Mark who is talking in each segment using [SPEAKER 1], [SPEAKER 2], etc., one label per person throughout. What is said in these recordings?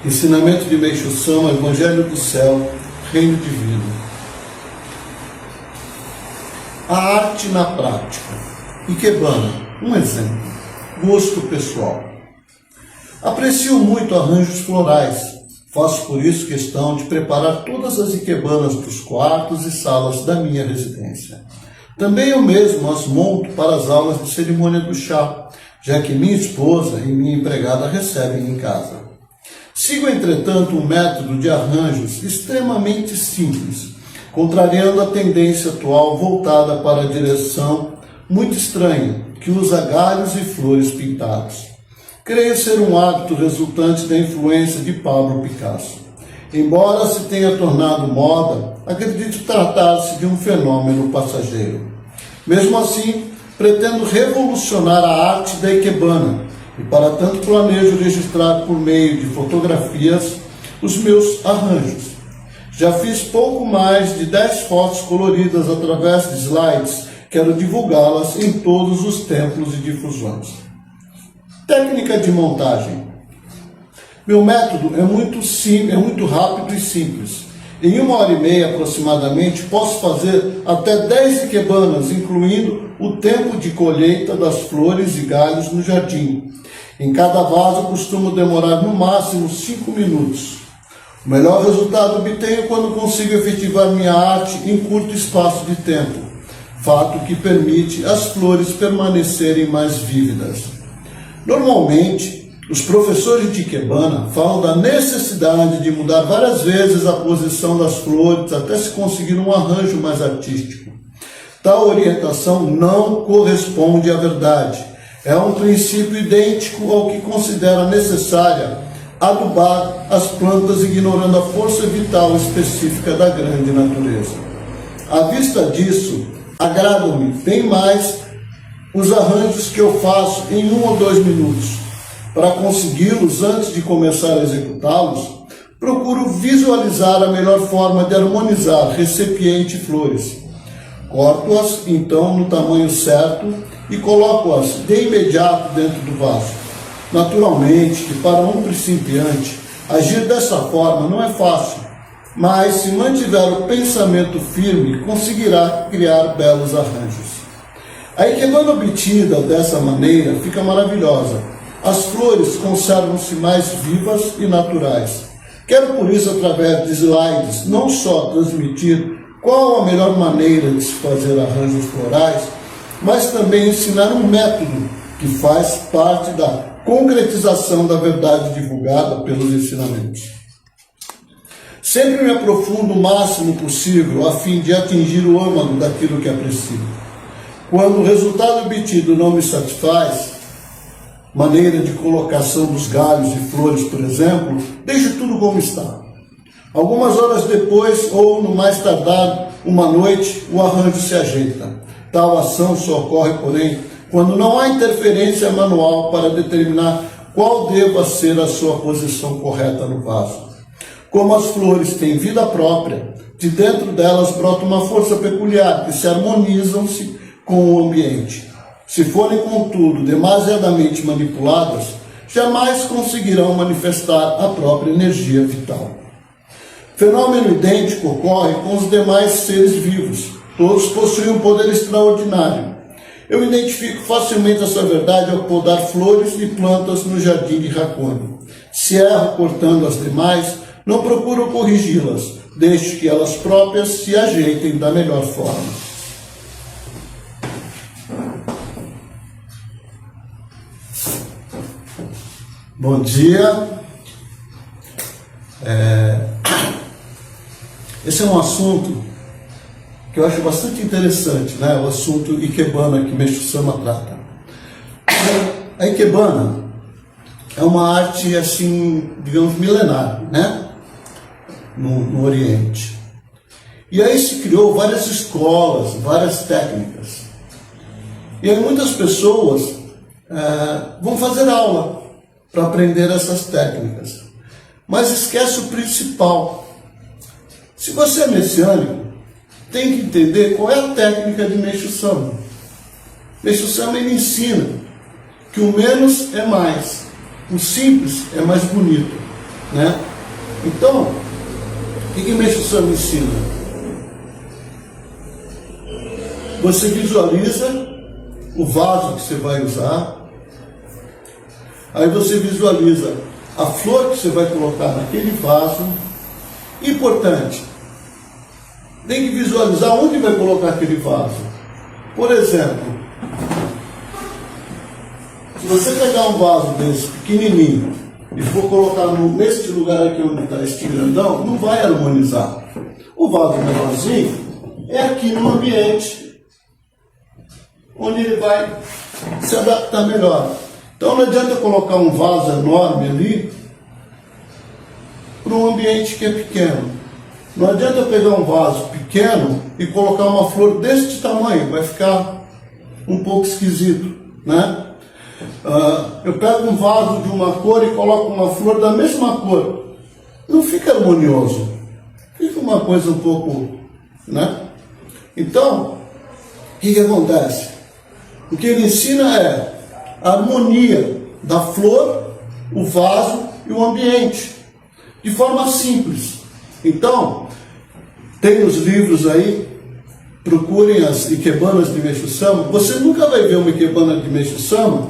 [SPEAKER 1] Ensinamento de Meixo Sama, Evangelho do Céu, Reino Divino. A arte na prática. Ikebana, um exemplo. Gosto pessoal. Aprecio muito arranjos florais. Faço por isso questão de preparar todas as ikebanas dos quartos e salas da minha residência. Também eu mesmo as monto para as aulas de cerimônia do chá, já que minha esposa e minha empregada recebem em casa. Sigo, entretanto, um método de arranjos extremamente simples, contrariando a tendência atual voltada para a direção muito estranha, que usa galhos e flores pintados. Creio ser um hábito resultante da influência de Pablo Picasso. Embora se tenha tornado moda, acredito tratar-se de um fenômeno passageiro. Mesmo assim, pretendo revolucionar a arte da ikebana, e para tanto planejo registrar por meio de fotografias os meus arranjos. Já fiz pouco mais de 10 fotos coloridas através de slides. Quero divulgá-las em todos os templos e difusões. Técnica de montagem. Meu método é muito rápido e simples. Em 1h30 aproximadamente, posso fazer até 10 ikebanas, incluindo o tempo de colheita das flores e galhos no jardim. Em cada vaso costumo demorar no máximo 5 minutos. O melhor resultado obtenho quando consigo efetivar minha arte em curto espaço de tempo, fato que permite as flores permanecerem mais vívidas. Normalmente, os professores de ikebana falam da necessidade de mudar várias vezes a posição das flores até se conseguir um arranjo mais artístico. Tal orientação não corresponde à verdade. É um princípio idêntico ao que considera necessária adubar as plantas ignorando a força vital específica da grande natureza. À vista disso, agradam-me bem mais os arranjos que eu faço em 1 ou 2 minutos. Para consegui-los antes de começar a executá-los, procuro visualizar a melhor forma de harmonizar recipiente e flores. Corto-as, então, no tamanho certo e coloco-as de imediato dentro do vaso. Naturalmente que para um principiante, agir dessa forma não é fácil, mas se mantiver o pensamento firme, conseguirá criar belos arranjos. A ikebana obtida dessa maneira fica maravilhosa. As flores conservam-se mais vivas e naturais. Quero por isso, através de slides, não só transmitir qual a melhor maneira de se fazer arranjos florais, mas também ensinar um método que faz parte da concretização da verdade divulgada pelos ensinamentos. Sempre me aprofundo o máximo possível a fim de atingir o âmago daquilo que aprecio. Quando o resultado obtido não me satisfaz, maneira de colocação dos galhos e flores, por exemplo, deixo tudo como está. Algumas horas depois, ou no mais tardar, uma noite, o arranjo se ajeita. Tal ação só ocorre, porém, quando não há interferência manual para determinar qual deva ser a sua posição correta no vaso. Como as flores têm vida própria, de dentro delas brota uma força peculiar que se harmonizam-se com o ambiente. Se forem, contudo, demasiadamente manipuladas, jamais conseguirão manifestar a própria energia vital. Fenômeno idêntico ocorre com os demais seres vivos. Todos possuem um poder extraordinário. Eu identifico facilmente essa verdade ao podar flores e plantas no jardim de Hakone. Se erro cortando as demais, não procuro corrigi-las, deixo que elas próprias se ajeitem da melhor forma. Bom dia. Esse é um assunto que eu acho bastante interessante, né? O assunto ikebana que Meixo Sama trata. A ikebana é uma arte, assim, digamos, milenar, né? No Oriente. E aí se criou várias escolas, várias técnicas. E aí muitas pessoas vão fazer aula para aprender essas técnicas. Mas esquece o principal. Se você é messiânico, tem que entender qual é a técnica de Meixo Sama. Meixo Sama, ele ensina que o menos é mais, o simples é mais bonito. né? Então, o que Meixo Sama ensina? Você visualiza o vaso que você vai usar, aí você visualiza a flor que você vai colocar naquele vaso. Importante, tem que visualizar onde vai colocar aquele vaso. Por exemplo, se você pegar um vaso desse pequenininho e for colocar neste lugar aqui onde está este grandão, não vai harmonizar. O vaso menorzinho é aqui no ambiente onde ele vai se adaptar melhor. Então não adianta colocar um vaso enorme ali para um ambiente que é pequeno. Não adianta pegar um vaso pequeno e colocar uma flor deste tamanho, vai ficar um pouco esquisito, né? Eu pego um vaso de uma cor e coloco uma flor da mesma cor, não fica harmonioso, fica uma coisa um pouco, né? Então, o que acontece? O que ele ensina é a harmonia da flor, o vaso e o ambiente, de forma simples. Então, tem os livros aí, procurem as ikebanas de Meixo Sama. Você nunca vai ver uma ikebana de Meixo Sama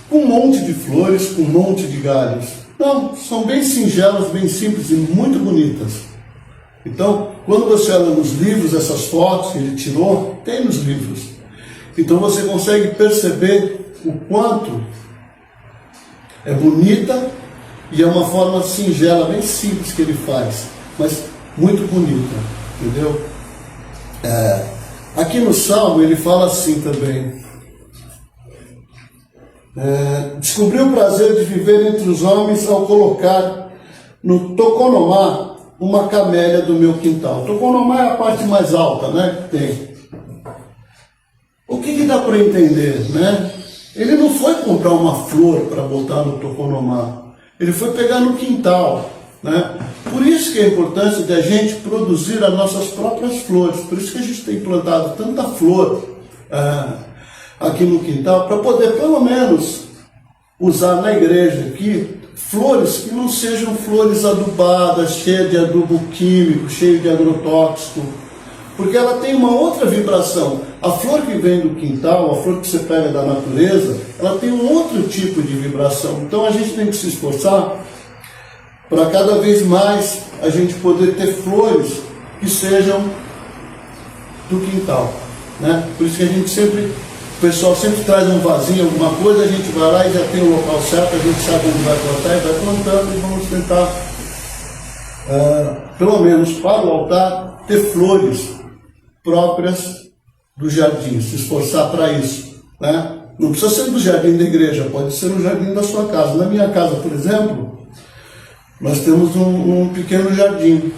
[SPEAKER 1] com um monte de flores, com um monte de galhos. Não, são bem singelas, bem simples e muito bonitas. Então, quando você olha nos livros, essas fotos que ele tirou, tem nos livros. Então você consegue perceber o quanto é bonita e é uma forma singela, bem simples que ele faz, mas muito bonita, entendeu? Aqui no Salmo ele fala assim também: descobri o prazer de viver entre os homens ao colocar no toconomá uma camélia do meu quintal. Toconomá é a parte mais alta, né, que tem. O que dá para entender, né? Ele não foi comprar uma flor para botar no toconomá, ele foi pegar no quintal, né? Por isso que é a importância de a gente produzir as nossas próprias flores, por isso que a gente tem plantado tanta flor aqui no quintal, para poder pelo menos usar na igreja aqui flores que não sejam flores adubadas, cheias de adubo químico, cheias de agrotóxico, porque ela tem uma outra vibração. A flor que vem do quintal, a flor que você pega da natureza, ela tem um outro tipo de vibração. Então a gente tem que se esforçar para cada vez mais a gente poder ter flores que sejam do quintal, né? Por isso que a gente sempre, o pessoal sempre traz um vasinho, alguma coisa, a gente vai lá e já tem o local certo, a gente sabe onde vai plantar e vai plantando, e vamos tentar, pelo menos para o altar, ter flores próprias do jardim, se esforçar para isso, né? Não precisa ser do jardim da igreja, pode ser no jardim da sua casa. Na minha casa, por exemplo, nós temos um pequeno jardim.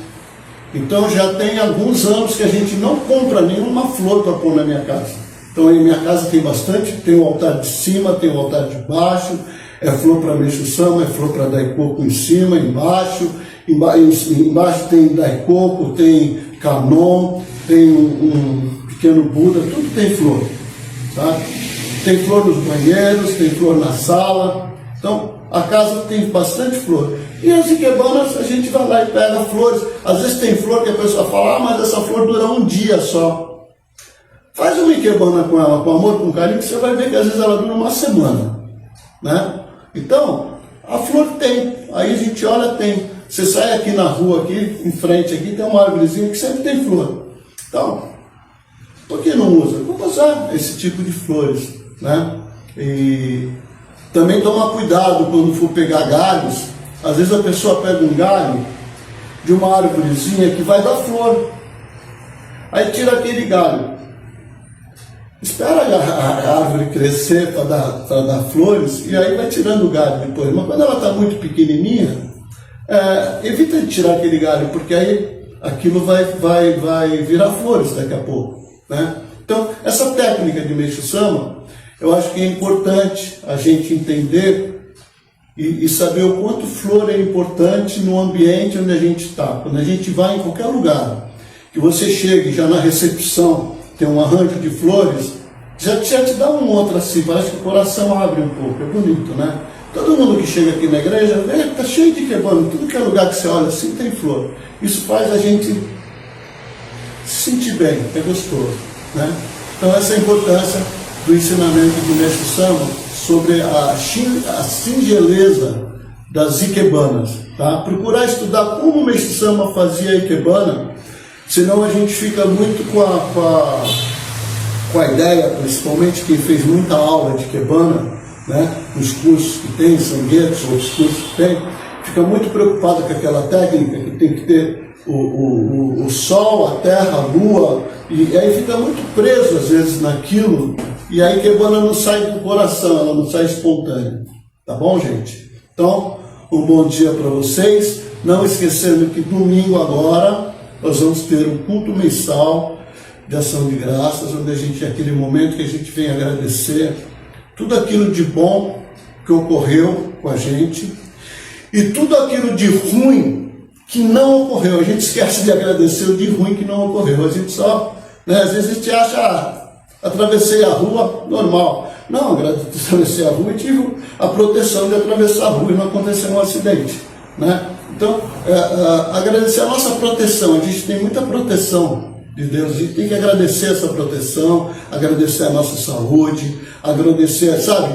[SPEAKER 1] Então já tem alguns anos que a gente não compra nenhuma flor para pôr na minha casa. Então em minha casa tem bastante, tem o altar de cima, tem o altar de baixo, é flor para Meixo Sama, é flor para Daikoku em cima, embaixo tem Daikoku, tem Kanon, tem um pequeno Buda, tudo tem flor, tá? Tem flor nos banheiros, tem flor na sala, então a casa tem bastante flor. E as ikebanas a gente vai lá e pega flores, às vezes tem flor que a pessoa fala, mas essa flor dura um dia só. Faz uma ikebana com ela, com amor, com carinho, que você vai ver que às vezes ela dura uma semana, né? Então, a flor tem, aí a gente olha, tem. Você sai aqui na rua, aqui em frente, aqui tem uma árvorezinha que sempre tem flor. Então, por que não usa? Vamos usar esse tipo de flores, né? E também tomar cuidado quando for pegar galhos. Às vezes a pessoa pega um galho de uma árvorezinha que vai dar flor. Aí tira aquele galho. Espera a árvore crescer para dar flores e aí vai tirando o galho depois. Mas quando ela está muito pequenininha, evita de tirar aquele galho, porque aí aquilo vai virar flores daqui a pouco, né? Então, essa técnica de Meixo Sama, eu acho que é importante a gente entender e saber o quanto flor é importante no ambiente onde a gente está. Quando a gente vai em qualquer lugar, que você chegue já na recepção, tem um arranjo de flores, já te dá um outro assim, parece que o coração abre um pouco, é bonito, né? Todo mundo que chega aqui na igreja, está cheio de ikebana, tudo que é lugar que você olha assim tem flor. Isso faz a gente se sentir bem, é gostoso, né? Então essa é a importância do ensinamento do mestre Sama sobre a singeleza das ikebanas, tá? Procurar estudar como o mestre Sama fazia a ikebana, senão a gente fica muito com a ideia, principalmente quem fez muita aula de ikebana, né, nos cursos que tem, sanguetos, outros cursos que tem, fica muito preocupado com aquela técnica que tem que ter o sol, a terra, a lua, e aí fica muito preso às vezes naquilo, e aí a ikebana não sai do coração, ela não sai espontânea. Tá bom, gente? Então, um bom dia para vocês. Não esquecendo que domingo agora nós vamos ter um culto mensal de ação de graças, onde a gente, é aquele momento que a gente vem agradecer tudo aquilo de bom que ocorreu com a gente e tudo aquilo de ruim que não ocorreu. A gente esquece de agradecer o de ruim que não ocorreu. A gente só, né, às vezes a gente acha, atravessei a rua, normal. Não, atravessei a rua e tive a proteção de atravessar a rua e não aconteceu um acidente, né? Então, agradecer a nossa proteção. A gente tem muita proteção de Deus, a gente tem que agradecer essa proteção, agradecer a nossa saúde, agradecer, sabe,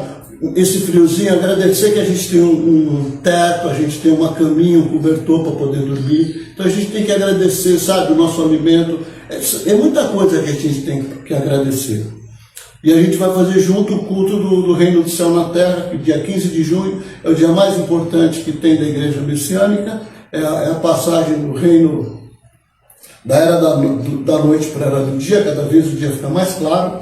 [SPEAKER 1] esse friozinho, agradecer que a gente tem um teto, a gente tem uma caminha, um cobertor para poder dormir. Então a gente tem que agradecer, sabe, o nosso alimento. É muita coisa que a gente tem que agradecer. E a gente vai fazer junto o culto do Reino do Céu na Terra, que dia 15 de junho é o dia mais importante que tem da Igreja Messiânica, é a passagem do reino da era da noite para a era do dia, cada vez o dia fica mais claro,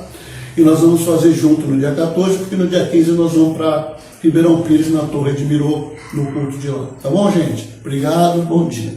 [SPEAKER 1] e nós vamos fazer junto no dia 14, porque no dia 15 nós vamos para Ribeirão Pires, na Torre de Mirô, no culto de lá. Tá bom, gente? Obrigado, bom dia.